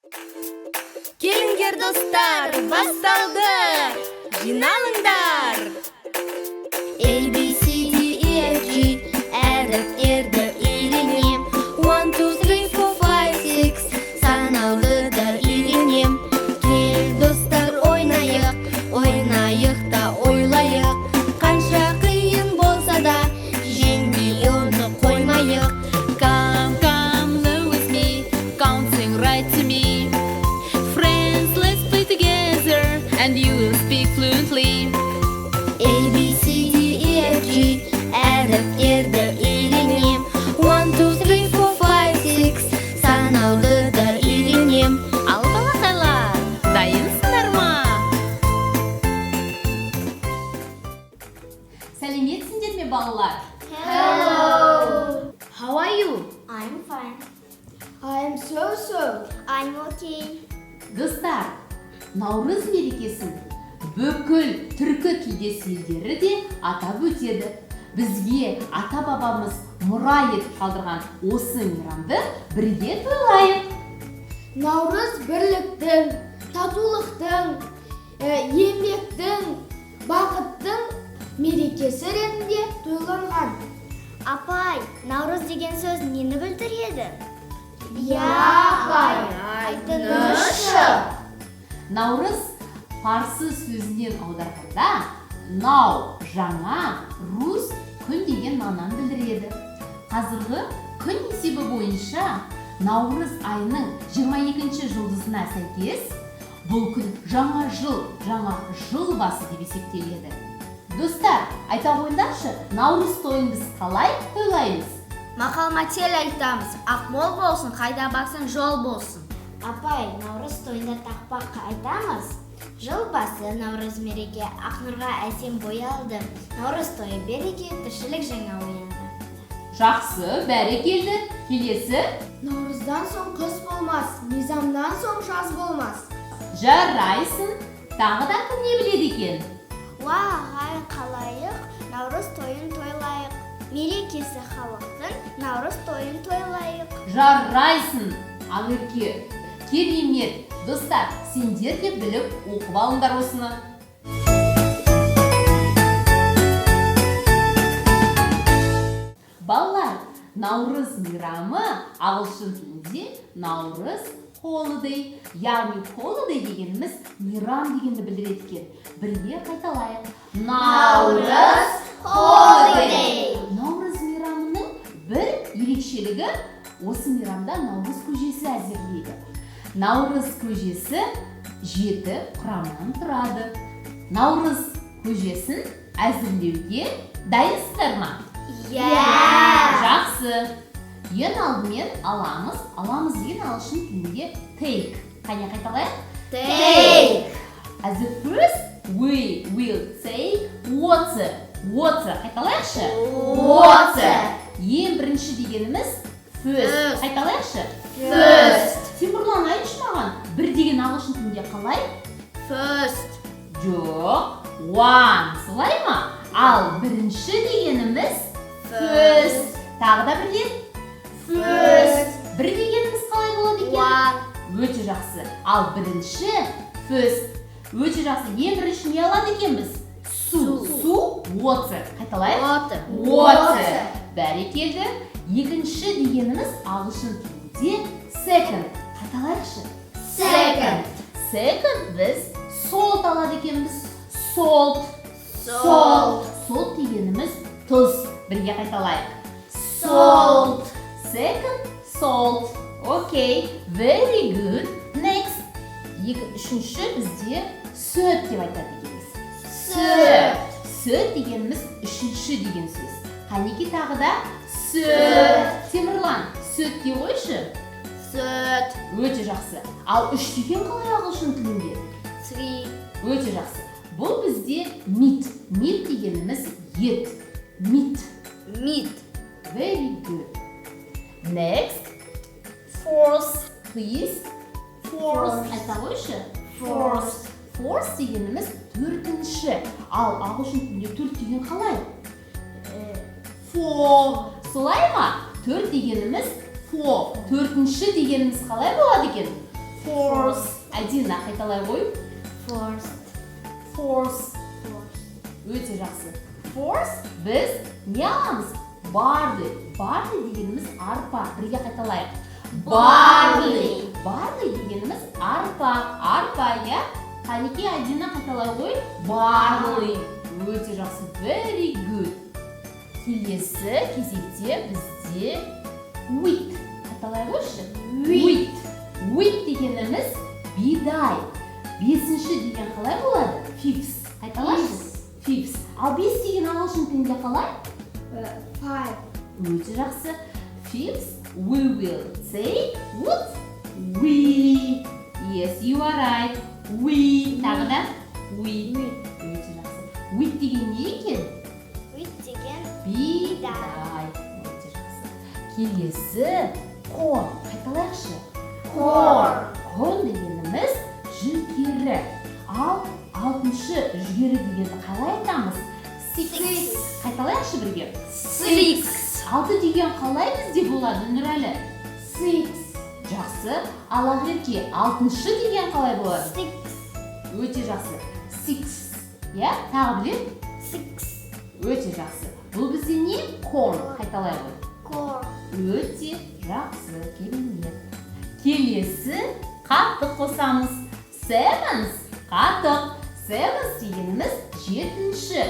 Келиңдер достар, басталды! Жиналыңдар! A, B, C, D, E, F, G әріптерді үйренем. 1, 2, 3, 4, 5, 6 санаулыды үйренем. Кел достар, ойнайық та ойлайық. Қанша қиын болса да жеңбей оны қоймайық. Come learn with me, counting right to me. Friends, let's play together and you will speak fluently. A, B, C, D, E, F, G әріптерді үйренем. 1, 2, 3, 4, 5, 6 санаулыды үйренем. Ал балақайлар, дайынсыңдар ма? Сәлеметсіңдер ме балалар? Hello. How are you? I'm fine. I'm so. I'm okay. Достар, Наурыз мерекесін бүкіл түркі тілдес елдері де атап өтеді. Бізге ата-бабамыз мұра етіп қалдырған осы мейрамды бірге тойлайық. Наурыз бірліктің, татулықтың, еңбектің, бақыттың мерекесі ретінде тойланған. Апай, Наурыз деген сөз нені білдіреді? Айтыңызшы. Наурыз парсы сөзінен аударғанда нау жаңа, рус күн деген мағынаны білдіреді. Қазіргі күн есебі бойынша Наурыз айының 22-ші жұлдызына сәйкес бұл күн жаңа жыл басы деп есептеледі. Достар, айта қойыңдаршы, Наурыз тойын біз қалай тойлаймыз? Мақал-мәтел айтамыз, ақмол болсын, қайда барсаң жол болсын. Апай, Наурыз тойында тақпақ айтамыз. Жыл басы Наурыз мереке ақнұрға әсем боялды. Наурыз тойы береке, тіршілік жаңа оянды. Жақсы, бәрекелді. Келесі. Наурыздан соң қыс болмас, мизамнан соң жаз болмас. Жарайсың. Тағы да кім не біледі екен? Ағай қалайық, Наурыз тойын тойлайық. Мерекесі халықтың, Наурыз тойын тойлайық. Жарайсың. Ал ерке. Керемет. Достар, сендер де біліп оқып алыңдар осыны. Балалар, Наурыз мейрамы ағылшын тілінде Наурыз holiday, яғни holiday дегеніміз мейрам дегенді білдіреді екен. Бірге қайталайық. Наурыз holiday. Наурыз мейрамының бір ерекшелігі осы мейрамда Наурыз көжесі әзірлейді. Наурыз көжесі 7 құрамнан тұрады. Наурыз көжесін әзірлеуге дайынсыздар ма? Жақсы. Ең алдымен аламыз деген ағылшын тілінде take. Қане қайталайық? Take. As the first we will take water. Қайталайықшы? Water. Ең бірінші дегеніміз first. Қайталайықшы? First. Тимурлан, айтшы маған, бір деген ағылшын тілінде қалай? First. Жоқ, one. Солай ма? Ал бірінші дегеніміз first. Тағы да бірден? First. Бір дегеніміз қалай болады екен? One. Өте жақсы. Ал бірінші first. Өте жақсы. Ең бірінші не алады екенбіз? Су, water. Қайталайық? Water. Бәрекелді. Екінші дегеніміз ағылшын тілінде second. Қайталайықшы? Second біз salt алады екенбіз. Salt дегеніміз тұз. Бірге қайталайық. Second, salt. Окей, very good. Next. Үшінші бізде сөт деп айтады екенбіз. Сөт дегеніміз үшінші деген сөз. Қанеке тағы да сөт. Темірлан, сөт деп қойшы. Сөт. Өте жақсы. Ал үш деген қалай ағылшын тілінде? Three. Өте жақсы. Бұл бізде meat. Meat дегеніміз ет. Meat. Very good. Next. Fourth, please. Айта қойшы. Fourth дегеніміз төртінші. Ал ағылшын тілінде төрт деген қалай? Four. Солай ма? Төрт дегеніміз four. Төртінші дегеніміз қалай болады екен? Force. Адина, қайталай қой. Force. Өте жақсы. Force біз не аламыз? Barley. Barley дегеніміз арпа. Бірге қайталайық. Barley. Barley дегеніміз арпа. Арпа, я? Қанеке, Адина қайталай қой. Barley. Өте жақсы. Very good. Келесі кезекте бізде wheat. Қайталай қойшы. Wheat. Wheat дегеніміз бидай. Бесінші деген қалай болады? Fifth. Қайталайшы. Fifth. Ал бес деген ағылшын тілінде қалай? 5. Өте жақсы. Fifth, we will say what? We. Yes, you are right. We. Тағы да? We. Өте жақсы. Wheat деген не екен? Бидай. Өте жақсы. Келесі corn. Қайталайықшы. Corn дегеніміз жүгері. Ал алтыншы жүгері дегенді қалай айтамыз? Six. Қайталайықшы бірге. Алты деген қалай бізде болады, Нұрәлі? Six. Жақсы. Ал Ақерке, алтыншы деген қалай болады? Өте жақсы. Six. Я, тағы білем? Өте жақсы. Бұл бізде не? Corn. Қайталай ғой. Өте жақсы. Керемет. Келесі қатық қосамыз. Sevens. Қатық. Sevens дегеніміз жетінші.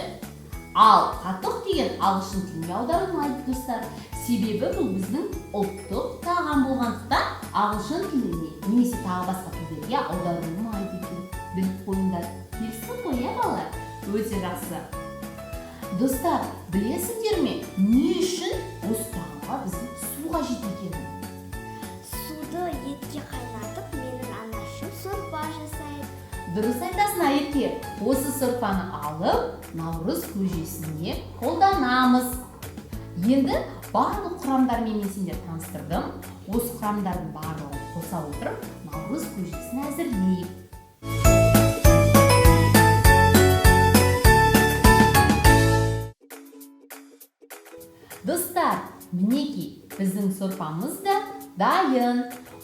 Ал қатық деген ағылшын тіліне аударылмайды, достар. Себебі бұл біздің ұлттық тағам болғандықтан ағылшын тіліне немесе тағы басқа тілдерге аударылмайды екен. Біліп қойыңдар. Келісті ғой, иә балалар? Өте жақсы. Достар, білесіңдер ме, не үшін осы тағамға біздің су қажет екенін? Суды етке қайнатып, менің анашым сорпа жасайды. Дұрыс айтасың, Айерке. Осы сорпаны алып, наурыз көжесіне қолданамыз. Енді барлық құрамдармен мен сендерді таныстырдым. Осы құрамдардың барлығын қоса отырып, наурыз көжесін әзірлейік. Достар, мінеки, біздің сорпамыз да дайын.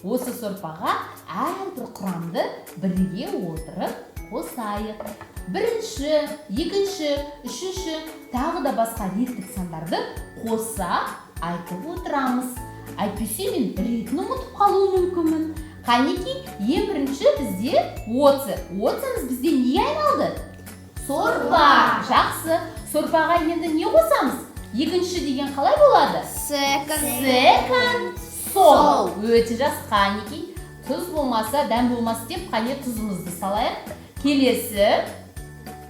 Осы сорпаға әрбір құрамды бірге отырып қосайық. Бірінші, екінші, үшінші, тағы да басқа реттік сандарды қоса айтып отырамыз. Әйтпесе мен ретін ұмытып қалуы мүмкінмін. Қанеки, ең бірінші бізде отсы. Отсымыз бізде не айналды? Сорпа. Жақсы. Сорпаға енді не қосамыз? Екінші деген қалай болады? Second. Сол. Өте жақсы, Қанеки. Тұз болмаса, дәм болмасы деп, қане тұзымызды салайық. Келесі.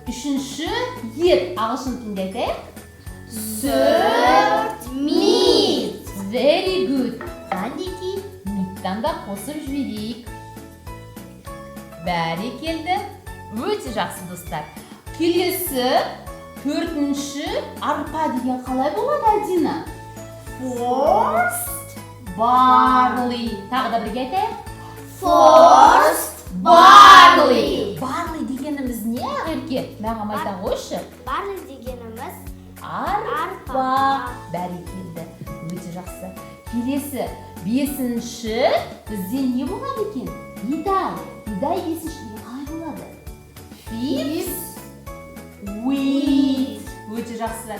Үшінші ет. Ағылшын тілінде айтайық. Third meat. Very good. Қанеки, миттан да қосып жіберейік. Бәрекелді. Өте жақсы, достар. Келесі. Төртінші арпа деген қалай болады, Адина? First barley. Тағы да бірге айтайық. First barley. Barley дегеніміз не, Ақерке? Маған айта қойшы. Barley дегеніміз арпа. Бәрекелді. Өте жақсы. Келесі, бесінші бізде не болады екен? Бидай. Бидай бесінші қалай болады? Fifth wheat. Өте жақсы.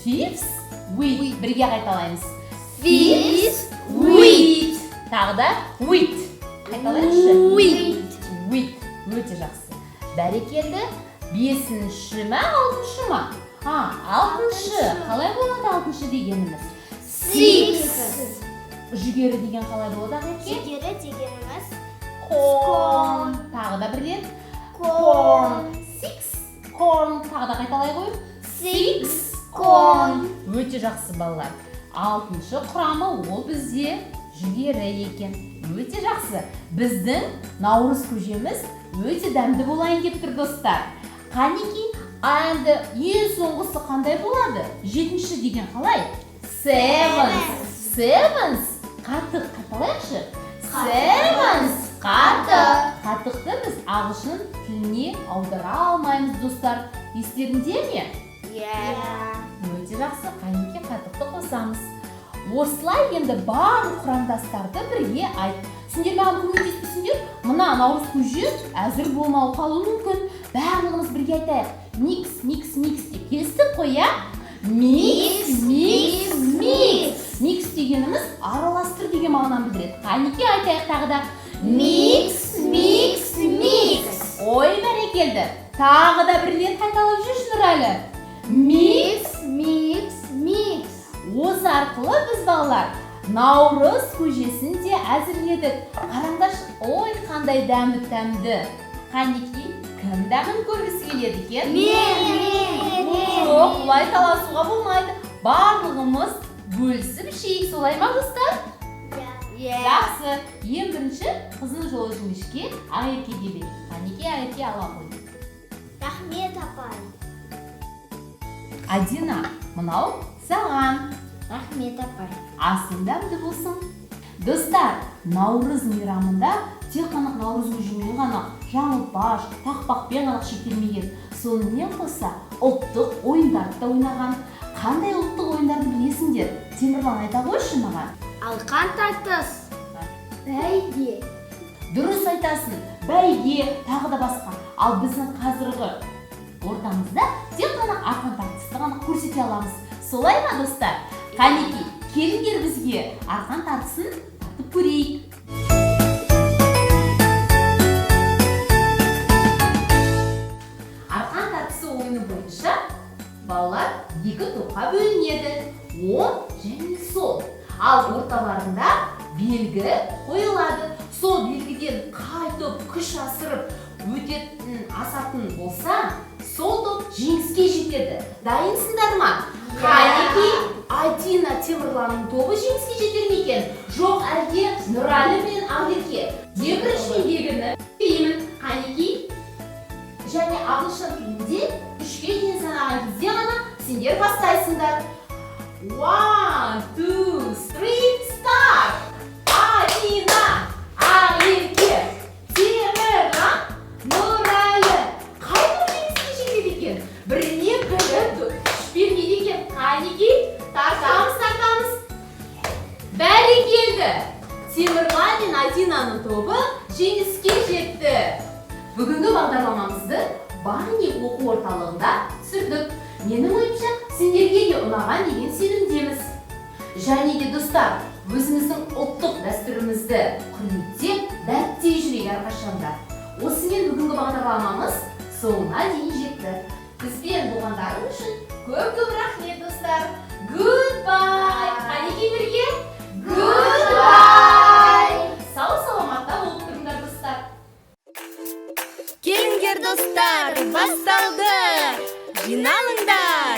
Fifth wheat. Бірге қайталаймыз. Fifth wheat. Тағы да wheat. Қайталайықшы. Wheat. Өте жақсы. Бәрекелді. Бесінші ма, алтыншы ма? Алтыншы. Қалай болады алтыншы дегеніміз? Six. Жүгері деген қалай болады, Ақерке? жүгері дегеніміз Corn. Тағы да бір рет. Corn. Six. Corn. Тағы да қайталай қойып. Six corn. Өте жақсы, балалар. Алтыншы құрамы ол бізде жүгері екен. Өте жақсы. Біздің наурыз көжеміз өте дәмді болайын деп тұр, достар. Қанеки, енді ең соңғысы қандай болады? Жетінші деген қалай? Sevens. Қатық. Қаталайықшы. Sevens. Қатық. Қатықты біз ағылшын тіліне аудара алмаймыз, достар. Естеріңде ме? Өте жақсы. Қанеки, қатықты қосамыз. Осылай енді барлық құрамдастарды бірге айт. Сендер маған көмектеспесіңдер достар, мына наурыз көже әзір болмау қалуы мүмкін. Барлығымыз бірге айтайық. Микс деп келістік қой, иә? Микс дегеніміз араластыр деген мағынаны білдіреді. Қанеке айтайық тағы да. Микс. Ой, бәрекелді. Тағы да бір рет қайталап жүрші Нұрәлі. Микс. Осы арқылы біз балалар наурыз көжесін де әзірледік. Қараңдаршы, ой, қандай дәмді. Қанеке, кім дәмін көргісі келеді екен? Жоқ, бұлай таласуға болмайды. Барлығымыз бөлісіп ішейік, солай ма достар? Жақсы. Ең бірінші қызыл жолы жіңішке Айерке деп еді. Қанеке, Айерке ала қойды. Рахмет, апай. Адина, мынау саған. Рахмет, апай. Асың дәмді болсын. Достар, наурыз мейрамында тек қана наурыз көжемен ғана жаңылтпаш, тақпақпен ғана шектелмеген. Сонымен қоса ұлттық ойындарды да ойнаған. Қандай ұлттық ойындарды білесіңдер? Темірлан айта қойшы маған. Алқан тартыс. Бәйге. Дұрыс айтасың, бәйге, тағы да басқа. Ал біздің қазіргі ортамызда тек қана арқан тартысты ғана көрсете аламыз. Солай ма достар? Қанеке, келіңдер бізге арқан тартысын тартып көрейік. Арқан тартысы ойыны бойынша балалар екі топқа бөлінеді. Оң және сол. Ал орталарында белгі қойылады. Сол белгіден қай топ күш асырып асатын болса, сол топ жеңіске жетеді. Дайынсыңдар ма? Қанеке, Адина Темірланның тобы жеңіске жетер ме екен? Жоқ, әлде Нұрәлі мен Айерке? Екіншіден белгіні білемін. Қанеке, және ағылшын тілінде 3-ге дейін санаған кезде ғана сендер бастайсыңдар. 1, 2, 3, start! Адина, Айерке, Темірлан, Нұрәлі. Қай топ жеңіске жетеді екен? Біріне бірі күш бермейді екен. Қанеке, тартамыз. Бәрекелді. Темірлан мен Адинаның тобы жеңіске жетті. Бүгінгі бағдарламамызды Бани оқу орталығында түсірдік. Менің ойымша, сендерге де ұнаған деген сенімдеміз. Және де достар, өзіміздің ұлттық дәстүрімізді құрметтеп, дәріптей жүрейік әрқашанда. Осымен бүгінгі бағдарламамыз соңына дейін жетті. Бізбен болғандарың үшін көп рахмет достар. Goodbye. Қанеке бірге? Goodbye. Сау-саламатта болып тұрыңдар достар. Келіңдер достар, басталды. Жиналыңдар.